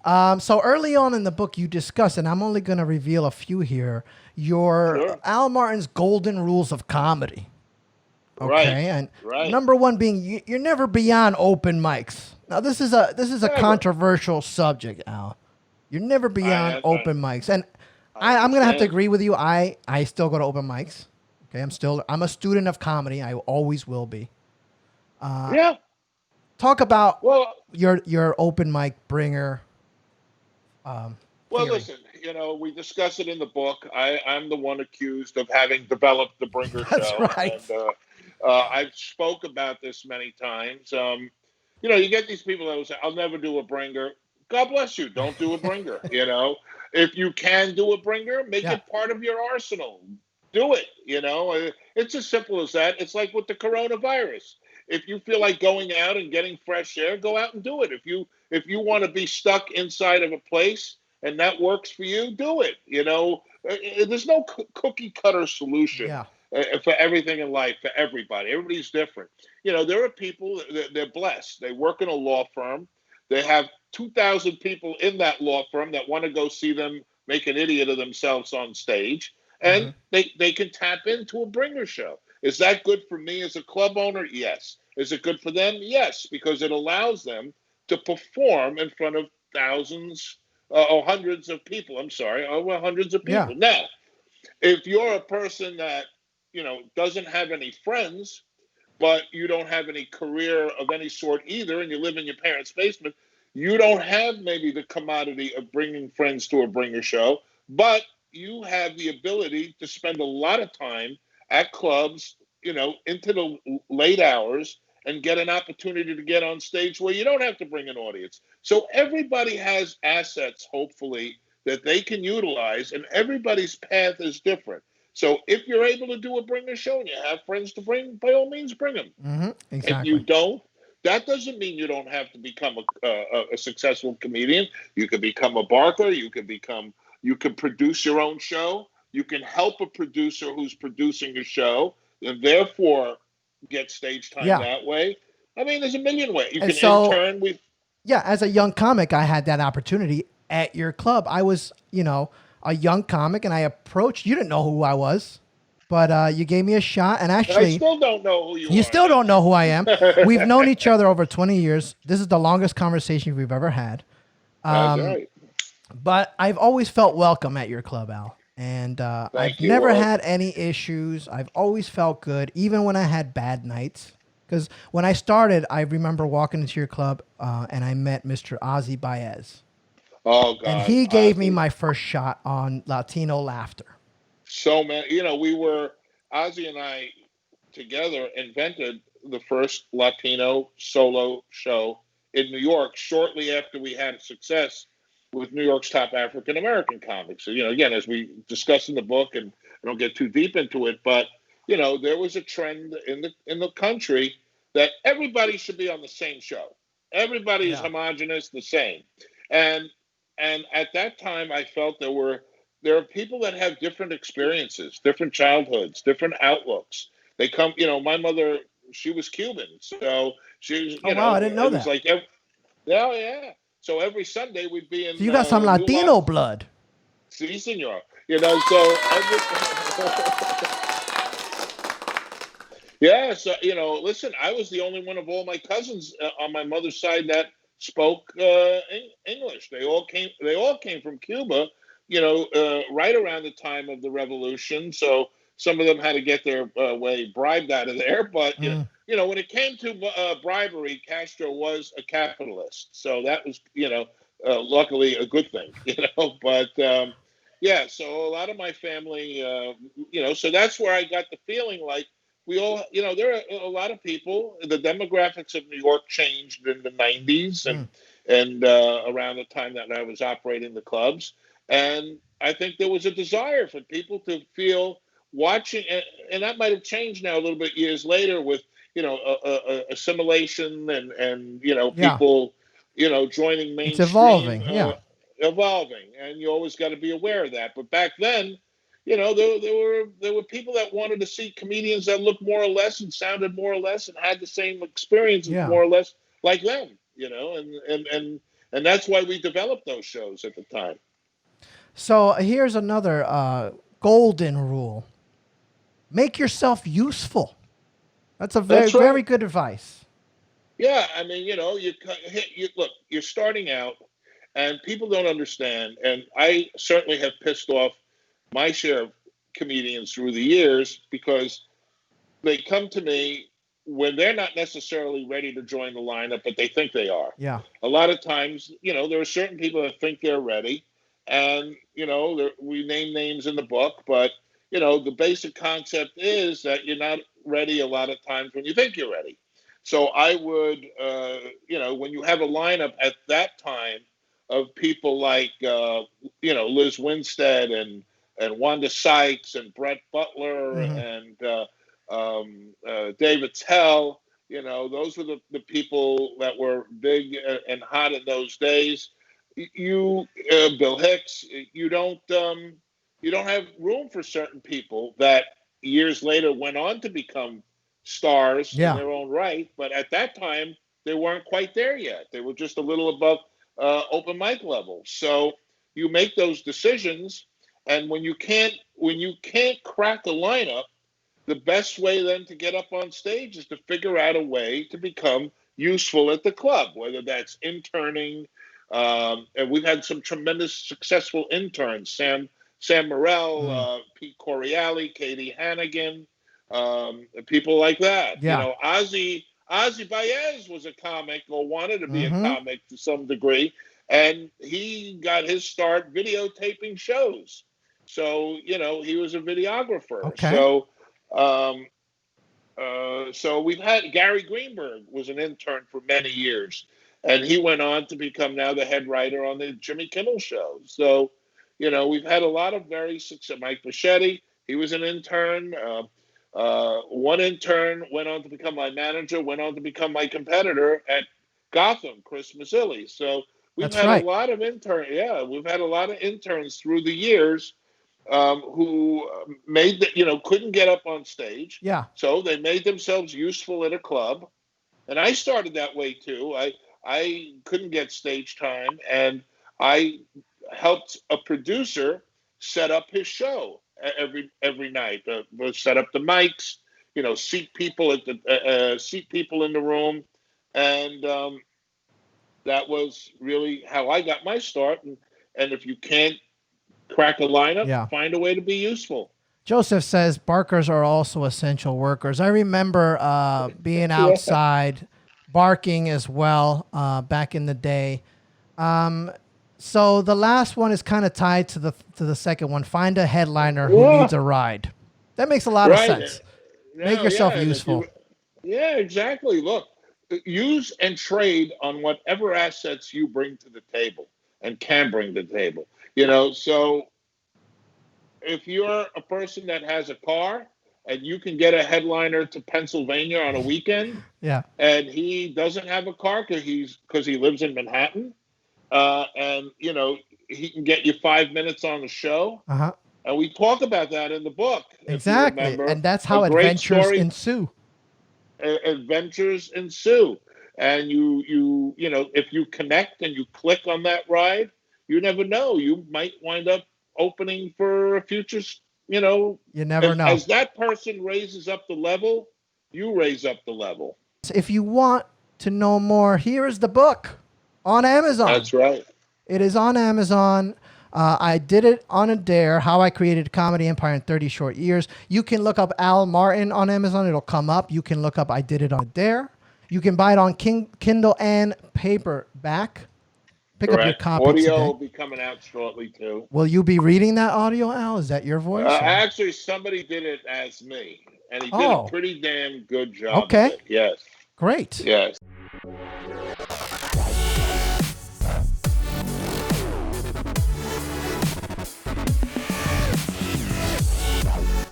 So early on in the book, you discuss, and I'm only going to reveal a few here, your Sure. Al Martin's golden rules of comedy. Right. Okay, and Right. number one being you're never beyond open mics. Now this is a Never. controversial subject, Al. You're never beyond I, I open mics, and I I'm gonna have to understand. agree with you. I still go to open mics. Okay, I'm a student of comedy. I always will be. Yeah. Talk about Well, your open mic bringer well, theory. listen, we discuss it in the book. I'm the one accused of having developed the Bringer That's Show, right. and I've spoke about this many times. You get these people that will say, "I'll never do a Bringer." God bless you. Don't do a Bringer. If you can do a Bringer, make Yeah. it part of your arsenal. Do it. It's as simple as that. It's like with the coronavirus. If you feel like going out and getting fresh air, go out and do it. If you want to be stuck inside of a place and that works for you, do it. There's no cookie cutter solution Yeah. for everything in life for everybody. Everybody's different. There are people that they're blessed. They work in a law firm. They have 2,000 people in that law firm that want to go see them make an idiot of themselves on stage, Hmm. and they can tap into a bringer show. Is that good for me as a club owner? Yes. Is it good for them? Yes, because it allows them to perform in front of thousands or hundreds of people. I'm sorry, over hundreds of Yeah. people. Now, if you're a person that doesn't have any friends, but you don't have any career of any sort either, and you live in your parents' basement, you don't have maybe the commodity of bringing friends to a bringer show, but you have the ability to spend a lot of time at clubs, into the late hours and get an opportunity to get on stage where you don't have to bring an audience. So everybody has assets, hopefully, that they can utilize, and everybody's path is different. So if you're able to do a bringer show and you have friends to bring, by all means, bring them. Hmm. If you Exactly. don't, that doesn't mean you don't have to become a successful comedian. You can become a barker. You can produce your own show. You can help a producer who's producing a show, and therefore get stage time Yeah. that way. I mean, there's a million ways. You And can so, intern with. yeah, as a young comic, I had that opportunity at your club. I was, a young comic, and I approached. You didn't know who I was, but you gave me a shot. And I actually, still don't know who you you are. still don't know who I am. That's We've known each other over 20 years. This is the longest conversation we've ever had. that's right. But I've always felt welcome at your club, Al. And I've Thank you. never Well, had any issues. I've always felt good, even when I had bad nights. Because when I started, I remember walking into your club and I met Mr. Ozzy Baez. oh And God, he gave me Ozzy. my first shot on Latino laughter. So many, we were Ozzy and I together invented the first Latino solo show in New York shortly after we had success with New York's top African American comics. So, again, as we discuss in the book, and I don't get too deep into it, but there was a trend in the country that everybody should be on the same show. Everybody is Yeah. homogenous, the same, and at that time, I felt there are people that have different experiences, different childhoods, different outlooks. They come, my mother, she was Cuban, so she's, Oh, wow. I didn't know it was that. like, yeah, yeah. So every Sunday we'd be So in you got some New Lot, Latino blood. si, senor. So every, yeah. So listen, I was the only one of all my cousins on my mother's side that spoke English. They all came from Cuba. Right around the time of the revolution. So some of them had to get their way bribed out of there. But Mm. when it came to bribery, Castro was a capitalist. So that was luckily a good thing. But yeah. So a lot of my family, so that's where I got the feeling like we all, there are a lot of people. The demographics of New York changed in the '90s Mm. and around the time that I was operating the clubs, and I think there was a desire for people to feel watching, and that might have changed now a little bit years later with assimilation and Yeah. people joining It's mainstream, evolving. Yeah. evolving, and you always got to be aware of that. But back then there were people that wanted to see comedians that looked more or less and sounded more or less and had the same experiences Yeah. more or less like them, and And that's why we developed those shows at the time. So here's another golden rule: make yourself useful. That's a very That's right. very good advice. Yeah, I mean, you look, you're starting out, and people don't understand. And I certainly have pissed off my share of comedians through the years because they come to me when they're not necessarily ready to join the lineup, but they think they are. Yeah. A lot of times, there are certain people that think they're ready, and we name names in the book, but the basic concept is that you're not ready a lot of times when you think you're ready. So I would, when you have a lineup at that time of people like, Liz Winstead and Wanda Sykes and Brett Butler and David Tell, those were the people that were big and hot in those days. Bill Hicks, you don't have room for certain people that years later went on to become stars in their own right, but at that time they weren't quite there yet. They were just a little above open mic level. So you make those decisions, and when you can't crack a lineup, the best way then to get up on stage is to figure out a way to become useful at the club, whether that's interning. And we've had some tremendous successful interns: Sam Morrell, Pete Coriali, Katie Hannigan, people like that. Yeah. Ozzy Baez was a comic, or wanted to be a comic to some degree, and he got his start videotaping shows. So he was a videographer. Okay. So we've had Gary Greenberg was an intern for many years, and he went on to become now the head writer on the Jimmy Kimmel Show. So we've had a lot of very successful. Mike Bichetti, he was an intern. One intern went on to become my manager, went on to become my competitor at Gotham, Chris Mazzilli. So we've had a lot of interns. Yeah, we've had a lot of interns through the years who made couldn't get up on stage. Yeah. So they made themselves useful at a club, and I started that way too. I couldn't get stage time, and I helped a producer set up his show every night. Set up the mics, seat people in the room, and that was really how I got my start. And if you can't crack a lineup, find a way to be useful. Joseph says barkers are also essential workers. I remember being outside barking as well back in the day. So the last one is kind of tied to the second one. Find a headliner who needs a ride. That makes a lot of sense. Make yourself useful. Yeah, exactly. Look, use and trade on whatever assets you bring to the table and can bring to the table. So if you're a person that has a car and you can get a headliner to Pennsylvania on a weekend, and he doesn't have a car because he lives in Manhattan, and he can get you 5 minutes on the show, and we talk about that in the book. Exactly, and that's how adventures ensue. Adventures ensue, and you if you connect and you click on that ride, you never know. You might wind up opening for a future. You never know. As that person raises up the level, you raise up the level. If you want to know more, here is the book on Amazon. That's right. It is on Amazon. I did it on a dare, How I Created a Comedy Empire in 30 Short Years. You can look up Al Martin on Amazon. It'll come up. You can look up I Did It on a Dare. You can buy it on Kindle and paperback. Pick up your copy Audio today. will be coming out shortly, too. Will you be reading that audio, Al? Is that your voice? Actually, somebody did it as me, and he did a pretty damn good job. Okay. Of it. Yes. Great. Yes.